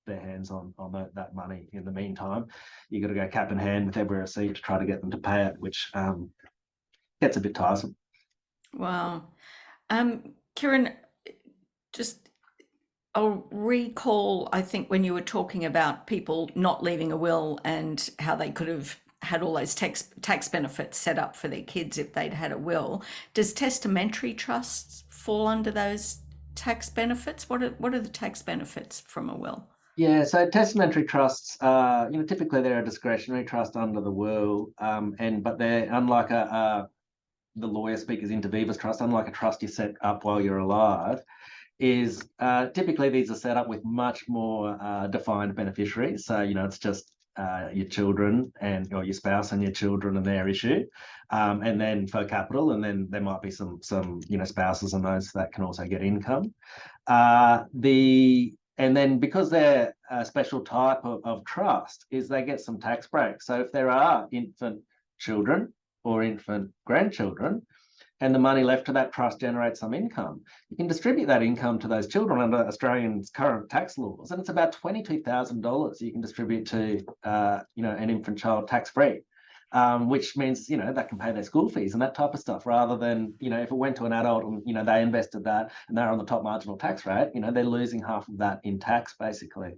their hands on that money. In the meantime, you got to go cap in hand with every receipt to try to get them to pay it, which gets a bit tiresome. Wow. Kieran, I'll recall, I think, when you were talking about people not leaving a will and how they could have had all those tax benefits set up for their kids if they'd had a will. Does testamentary trusts fall under those tax benefits? What are the tax benefits from a will? Yeah, so testamentary trusts, typically they're a discretionary trust under the will, but they're unlike the lawyer speakers inter vivos trust, unlike a trust you set up while you're alive. Is typically these are set up with much more defined beneficiaries. So it's just your children or your spouse and your children and their issue, and then for capital, and then there might be some spouses and those that can also get income. The And then because they're a special type of trust, is they get some tax breaks. So if there are infant children or infant grandchildren, and the money left to that trust generates some income, you can distribute that income to those children under Australia's current tax laws, and it's about $22,000 you can distribute to an infant child tax-free, which means that can pay their school fees and that type of stuff, rather than if it went to an adult and they invested that and they're on the top marginal tax rate, they're losing half of that in tax basically.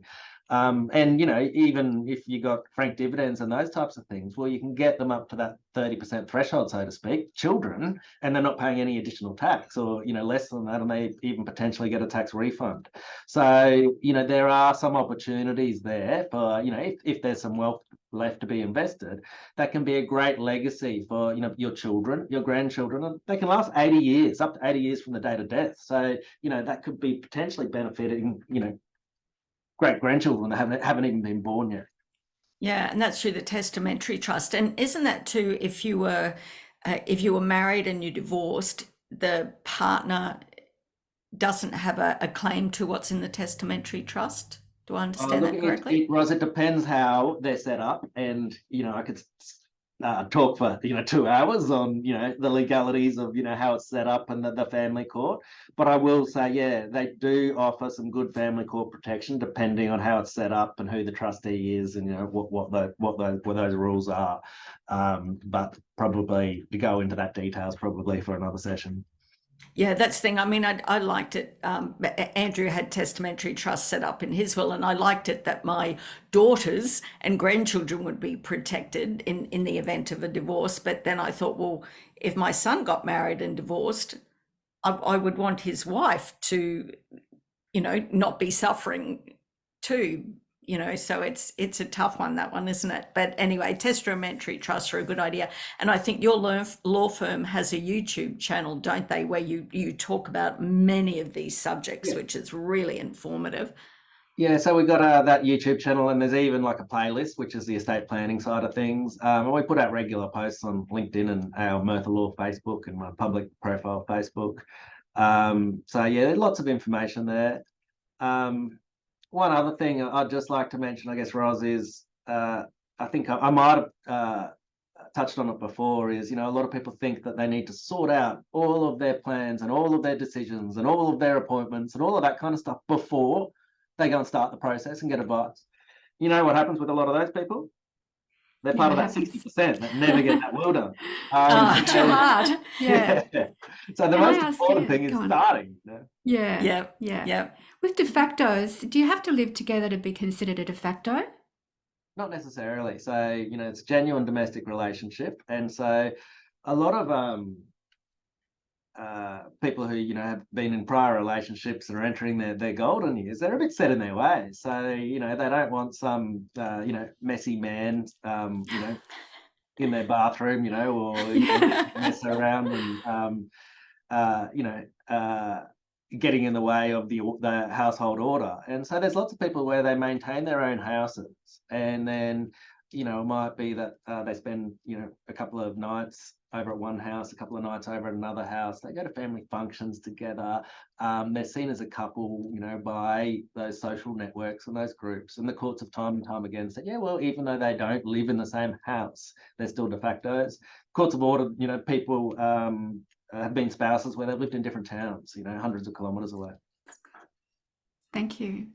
And even if you got franked dividends and those types of things, well, you can get them up to that 30% threshold, so to speak, children, and they're not paying any additional tax, or less than that, and they even potentially get a tax refund. So there are some opportunities there for if there's some wealth left to be invested, that can be a great legacy for your children, your grandchildren, and they can last 80 years, up to 80 years from the date of death. So that could be potentially benefiting great grandchildren that haven't even been born yet. Yeah, and that's through the testamentary trust. And isn't that too, if you were married and you divorced, the partner doesn't have a claim to what's in the testamentary trust? Do I understand that correctly? Ros, it depends how they're set up, and I could talk for 2 hours on the legalities of how it's set up and the family court. But I will say, yeah, they do offer some good family court protection depending on how it's set up and who the trustee is and what those rules are. But probably to go into that details probably for another session. Yeah, that's the thing. I mean, I liked it. Andrew had testamentary trust set up in his will, and I liked it that my daughters and grandchildren would be protected in the event of a divorce. But then I thought, well, if my son got married and divorced, I would want his wife to, not be suffering too. So it's a tough one, that one, isn't it? But anyway, testamentary trusts are a good idea. And I think your law firm has a YouTube channel, don't they, where you talk about many of these subjects, yeah, which is really informative. Yeah, so we've got that YouTube channel, and there's even like a playlist, which is the estate planning side of things. And we put out regular posts on LinkedIn and our Merthyr Law Facebook and my public profile Facebook. So yeah, lots of information there. One other thing I'd just like to mention, I guess, Ros, is I think I might have touched on it before, is, a lot of people think that they need to sort out all of their plans and all of their decisions and all of their appointments and all of that kind of stuff before they go and start the process and get advice. You know what happens with a lot of those people? They're part of that 60% that never get that will done. Too hard. Yeah. So the most important thing is starting. Yeah. With de factos, do you have to live together to be considered a de facto? Not necessarily. So, it's a genuine domestic relationship. And so a lot of people who, have been in prior relationships and are entering their golden years, they're a bit set in their ways. So, they don't want some, messy man, in their bathroom, or mess around and, getting in the way of the household order. And so there's lots of people where they maintain their own houses, and then it might be that they spend a couple of nights over at one house, a couple of nights over at another house. They go to family functions together. They're seen as a couple by those social networks and those groups, and the courts have time and time again said, yeah, well, even though they don't live in the same house, they're still de factos. Courts have ordered people have been spouses where they've lived in different towns, hundreds of kilometres away. Thank you.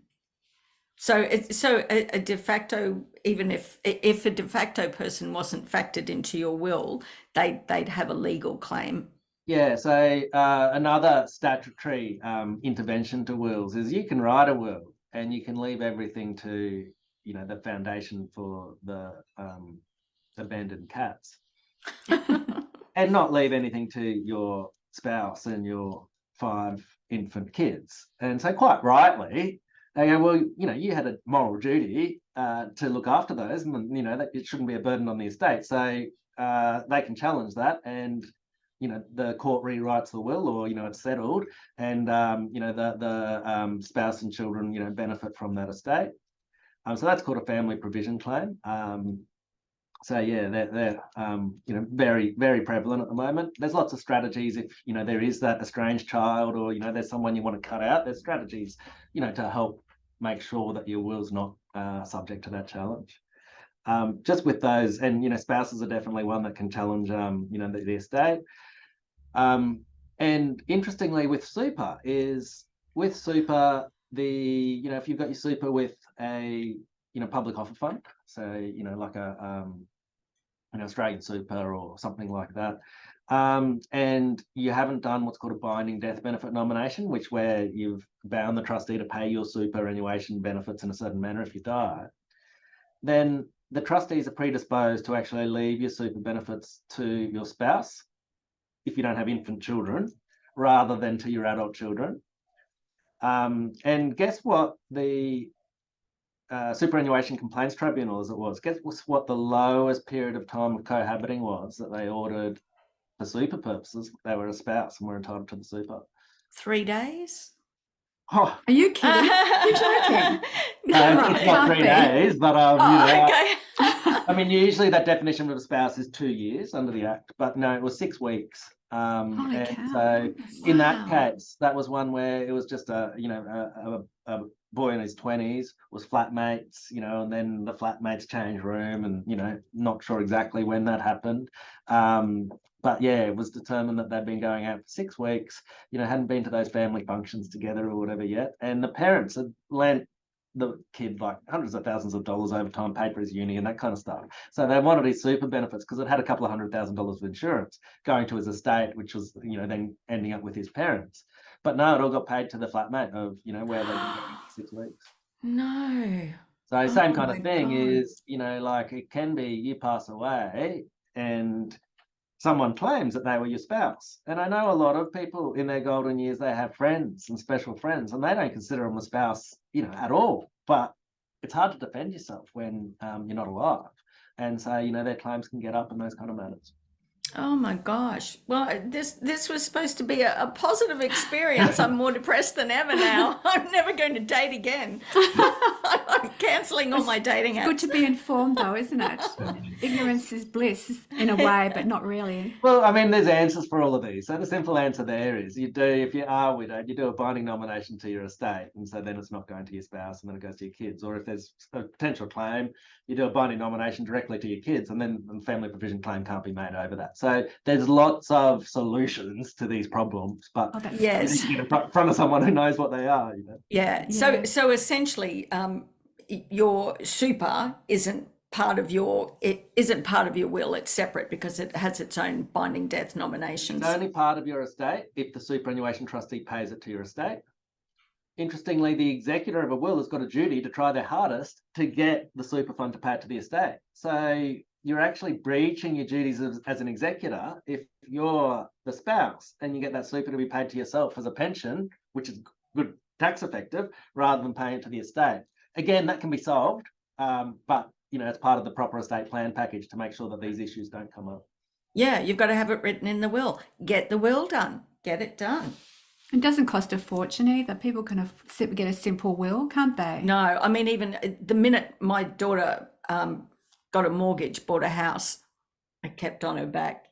So a de facto, even if a de facto person wasn't factored into your will, they'd have a legal claim. Yeah, so another statutory intervention to wills is you can write a will and you can leave everything to, the foundation for the abandoned cats. And not leave anything to your spouse and your 5 infant kids. And so quite rightly, they go, well, you had a moral duty to look after those, and, that it shouldn't be a burden on the estate. So they can challenge that, and, the court rewrites the will, or, it's settled, and, the spouse and children, benefit from that estate. So that's called a family provision claim. So yeah, they're very, very prevalent at the moment. There's lots of strategies if there is that estranged child, or there's someone you want to cut out. There's strategies to help make sure that your will's not subject to that challenge. Just with those, and spouses are definitely one that can challenge the estate. And interestingly, with super, if you've got your super with a public offer fund, so like an Australian super or something like that, and you haven't done what's called a binding death benefit nomination, where you've bound the trustee to pay your superannuation benefits in a certain manner if you die, then the trustees are predisposed to actually leave your super benefits to your spouse if you don't have infant children, rather than to your adult children. And guess what the Superannuation Complaints Tribunal, as it was, guess what the lowest period of time of cohabiting was that they ordered for super purposes? They were a spouse and were entitled to the super. 3 days? Oh, are you kidding? You're joking. It's not 3 days, but okay. I mean, usually that definition of a spouse is 2 years under the Act, but no, it was 6 weeks. Holy cow. So in that case, that was one where it was just a boy in his 20s, was flatmates, and then the flatmates changed room, and not sure exactly when that happened. But yeah, it was determined that they'd been going out for 6 weeks, hadn't been to those family functions together or whatever yet, and the parents had lent the kid like hundreds of thousands of dollars over time, paid for his uni and that kind of stuff. So they wanted his super benefits because it had a couple of $100,000 of insurance going to his estate, which was then ending up with his parents. But no, it all got paid to the flatmate of where they were 6 weeks. No. So same kind of thing is like it can be you pass away and someone claims that they were your spouse. And I know a lot of people in their golden years, they have friends and special friends, and they don't consider them a spouse, at all. But it's hard to defend yourself when you're not alive. And so, their claims can get up in those kind of matters. Oh my gosh. Well, this was supposed to be a positive experience. I'm more depressed than ever now. I'm never going to date again. I'm cancelling all my dating apps. Good to be informed though, isn't it? Ignorance is bliss in a way, but not really. Well, I mean, there's answers for all of these. So the simple answer there is if you are widowed, you do a binding nomination to your estate. And so then it's not going to your spouse and then it goes to your kids. Or if there's a potential claim, you do a binding nomination directly to your kids, and then the family provision claim can't be made over that. So there's lots of solutions to these problems, but yes, you get in front of someone who knows what they are. Yeah. So essentially, your super isn't part of your will. It's separate because it has its own binding death nominations. It's only part of your estate if the superannuation trustee pays it to your estate. Interestingly, the executor of a will has got a duty to try their hardest to get the super fund to pay it to the estate. So you're actually breaching your duties as an executor if you're the spouse and you get that super to be paid to yourself as a pension, which is good tax effective, rather than paying it to the estate. Again, that can be solved, but it's part of the proper estate plan package to make sure that these issues don't come up. Yeah, you've got to have it written in the will. Get the will done. Get it done. It doesn't cost a fortune either. People can get a simple will, can't they? No, I mean, even the minute my daughter got a mortgage, bought a house, I kept on her back,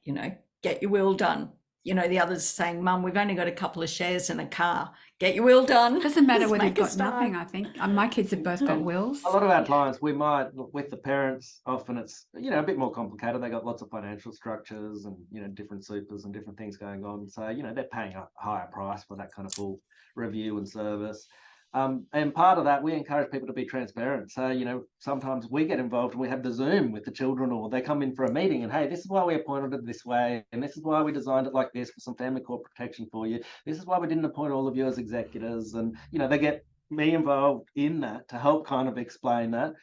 get your will done. The others saying, Mum, we've only got a couple of shares in a car. Get your will done. It doesn't matter whether you've got nothing, I think. My kids have both got wills. A lot of our clients, we might, with the parents, often it's, a bit more complicated. They got lots of financial structures and, different supers and different things going on. So, they're paying a higher price for that kind of full review and service. And part of that, we encourage people to be transparent. So, sometimes we get involved and we have the Zoom with the children, or they come in for a meeting and, hey, this is why we appointed it this way. And this is why we designed it like this for some family court protection for you. This is why we didn't appoint all of you as executors. And, they get me involved in that to help kind of explain that.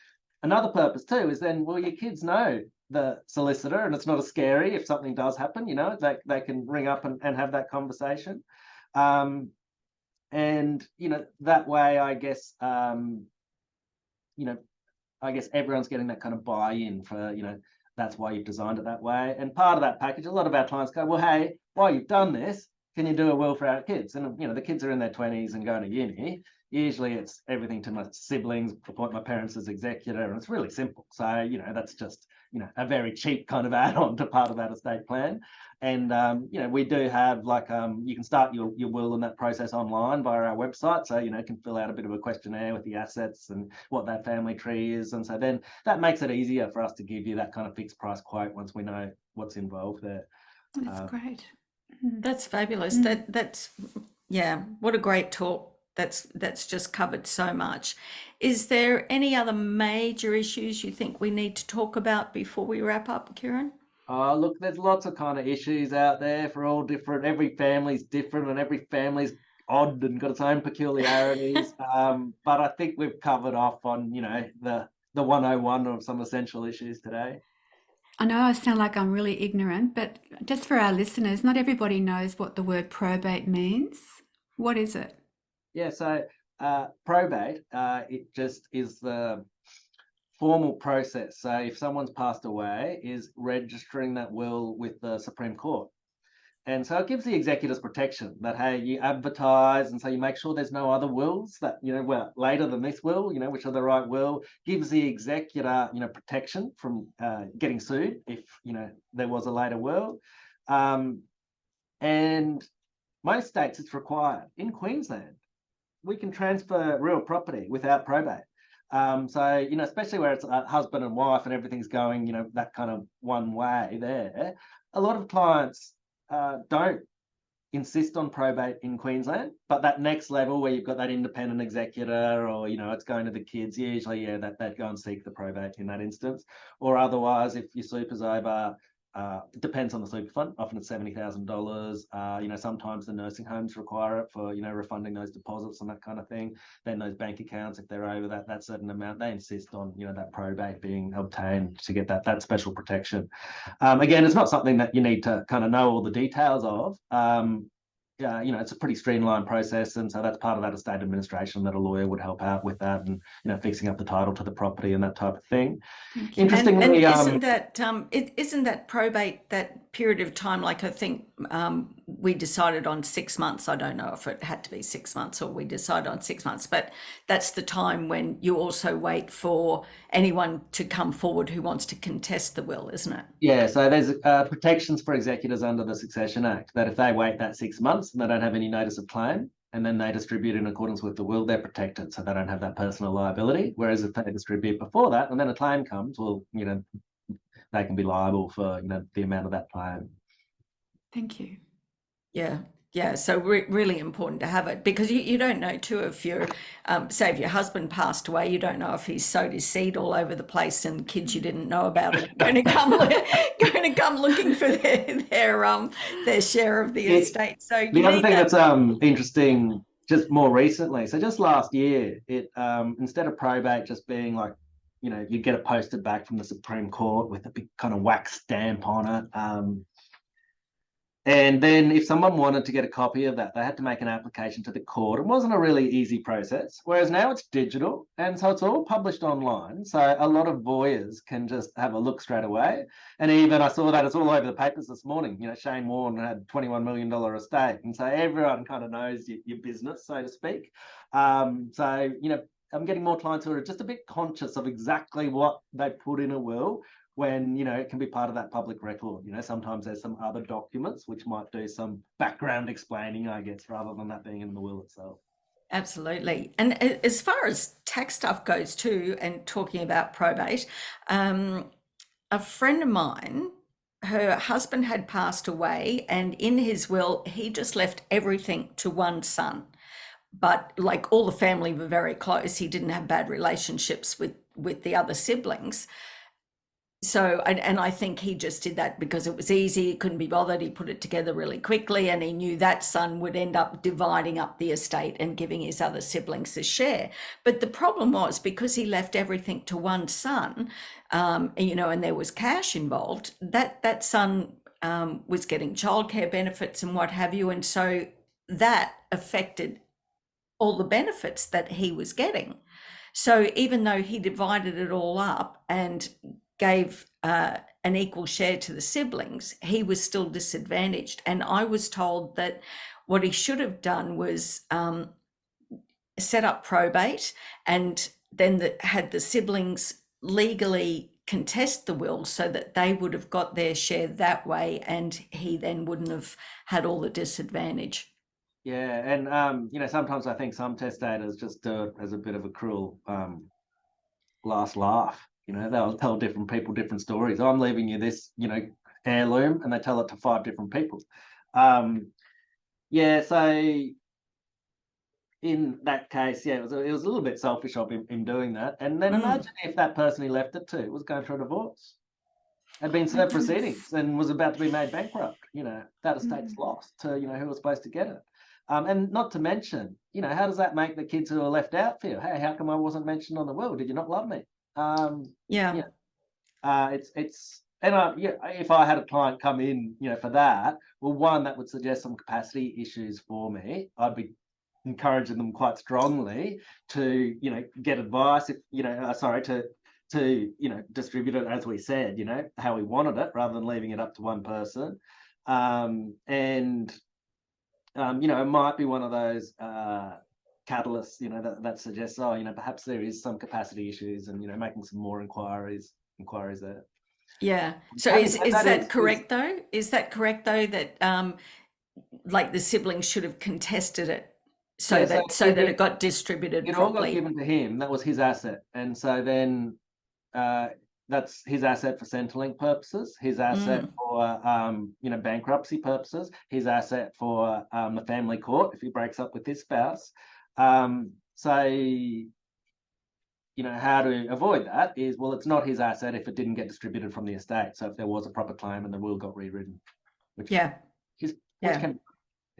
Another purpose too is then, well, your kids know the solicitor and it's not as scary if something does happen, they can ring up and have that conversation. And, that way, I guess everyone's getting that kind of buy-in for, that's why you've designed it that way. And part of that package, a lot of our clients go, well, hey, while you've done this, can you do a will for our kids? And, the kids are in their 20s and going to uni. Usually it's everything to my siblings, appoint my parents as executor, and it's really simple. So, you know, that's just, you know, a very cheap kind of add-on to part of that estate plan. And, you know, we do have like, you can start your will and that process online via our website. So, you know, you can fill out a bit of a questionnaire with the assets and what that family tree is. And so then that makes it easier for us to give you that kind of fixed price quote once we know what's involved there. That's great. That's fabulous. That's yeah, what a great talk. That's just covered so much. Is there any other major issues you think we need to talk about before we wrap up, Kieran? Look, there's lots of kind of issues out there for all different, every family's different and every family's odd and got its own peculiarities. But I think we've covered off on, you know, the 101 of some essential issues today. I know I sound like I'm really ignorant, but just for our listeners, not everybody knows what the word probate means. What is it? Yeah, so probate, it just is the formal process. So if someone's passed away, is registering that will with the Supreme Court. And so it gives the executors protection that, hey, you advertise, and so you make sure there's no other wills that, you know, well, later than this will, you know, which are the right will, gives the executor, you know, protection from getting sued if, you know, there was a later will. And most states it's required. In Queensland, we can transfer real property without probate. So, you know, especially where it's a husband and wife and everything's going, you know, that kind of one way there, a lot of clients don't insist on probate in Queensland, but that next level where you've got that independent executor, or, you know, it's going to the kids, usually, yeah, that go and seek the probate in that instance. Or otherwise, if your super's over, it depends on the super fund. Often it's $70,000. You know, sometimes the nursing homes require it for, you know, refunding those deposits and that kind of thing. Then those bank accounts, if they're over that certain amount, they insist on, you know, that probate being obtained to get that special protection. Again, it's not something that you need to kind of know all the details of. You know, it's a pretty streamlined process, and so that's part of that estate administration that a lawyer would help out with that, and, you know, fixing up the title to the property and that type of thing. Interestingly, And isn't that probate that period of time? Like, I think we decided on 6 months. I don't know if it had to be 6 months or we decided on 6 months, but that's the time when you also wait for anyone to come forward who wants to contest the will, isn't it? Yeah, so there's protections for executors under the Succession Act that if they wait that 6 months and they don't have any notice of claim, and then they distribute in accordance with the will, they're protected, so they don't have that personal liability. Whereas if they distribute before that and then a claim comes, well, you know, they can be liable for, you know, the amount of that claim. Thank you. Yeah. So really important to have it, because you don't know too if you're, say if your husband passed away, you don't know if he's sowed his seed all over the place and kids you didn't know about are going to come looking for their share of the estate. So the other thing that's interesting, just more recently, so just last year, it instead of probate just being like, you know, you get it posted back from the Supreme Court with a big kind of wax stamp on it. And then if someone wanted to get a copy of that, they had to make an application to the court. It wasn't a really easy process, whereas now it's digital, and so it's all published online. So a lot of voyeurs can just have a look straight away. And even I saw that it's all over the papers this morning. You know, Shane Warne had $21 million estate, and so everyone kind of knows your business, so to speak. So, you know, I'm getting more clients who are just a bit conscious of exactly what they put in a will, when, you know, it can be part of that public record. You know, sometimes there's some other documents which might do some background explaining, I guess, rather than that being in the will itself. Absolutely. And as far as tax stuff goes too, and talking about probate, a friend of mine, her husband had passed away, and in his will, he just left everything to one son. But like all the family were very close. He didn't have bad relationships with the other siblings. So, and I think he just did that because it was easy. He couldn't be bothered. He put it together really quickly, and he knew that son would end up dividing up the estate and giving his other siblings a share. But the problem was, because he left everything to one son, you know, and there was cash involved, that son was getting childcare benefits and what have you. And so that affected all the benefits that he was getting. So even though he divided it all up and gave an equal share to the siblings, he was still disadvantaged. And I was told that what he should have done was set up probate, and then had the siblings legally contest the will so that they would have got their share that way, and he then wouldn't have had all the disadvantage. Yeah, and sometimes I think some testators just do it as a bit of a cruel last laugh. They'll tell different people different stories. I'm leaving you this, heirloom, and they tell it to 5 different people. So in that case, it was a little bit selfish of him doing that. And then imagine if that person he left it to was going through a divorce, had been served proceedings, and was about to be made bankrupt. That estate's lost to who was supposed to get it. And not to mention, how does that make the kids who are left out feel? Hey, how come I wasn't mentioned on the will? Did you not love me? If I had a client come in, for that, well, one, that would suggest some capacity issues for me. I'd be encouraging them quite strongly to, get advice, to distribute it as we said, how we wanted it, rather than leaving it up to one person. It might be one of those catalysts, that suggests, perhaps there is some capacity issues, and making some more inquiries there. Yeah. So is that correct though? Is that correct though, that like the siblings should have contested it so that it got distributed properly? It all got given to him. That was his asset, and so then that's his asset for Centrelink purposes, his asset for bankruptcy purposes, his asset for the family court if he breaks up with his spouse. How to avoid that is, well, it's not his asset if it didn't get distributed from the estate. So if there was a proper claim and the will got rewritten, which can be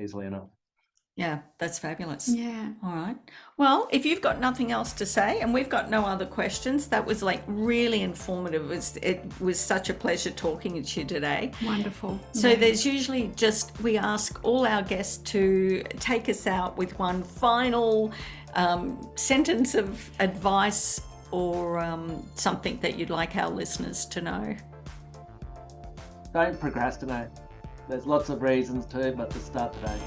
easily enough. Yeah, that's fabulous. Yeah. All right. Well, if you've got nothing else to say, and we've got no other questions, that was really informative. It was such a pleasure talking to you today. Wonderful. So there's usually we ask all our guests to take us out with one final sentence of advice or something that you'd like our listeners to know. Don't procrastinate. There's lots of reasons to, but just start today.